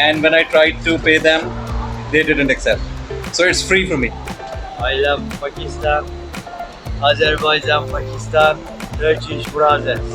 And when I tried to pay them, they didn't accept. So it's free for me. I love Pakistan, Azerbaijan, Pakistan, Turkish brothers.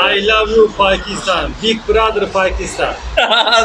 I love you Pakistan, big brother Pakistan.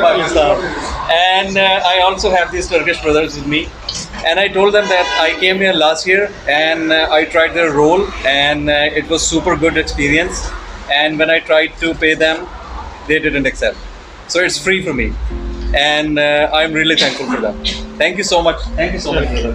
Pakistan. And I also have these Turkish brothers with me. And I told them that I came here last year and I tried their roll and it was super good experience. And when I tried to pay them, they didn't accept. So it's free for me. And I'm really thankful for that. Thank you so much. Thank you so much, brother.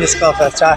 Nescafe çay.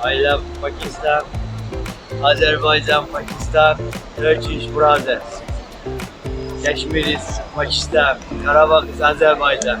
I love Pakistan. Azerbaijan, Pakistan. Turkish brothers. Kashmir is Pakistan. Karabakh is Azerbaijan.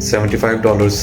$75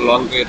along with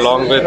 along with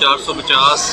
450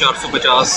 450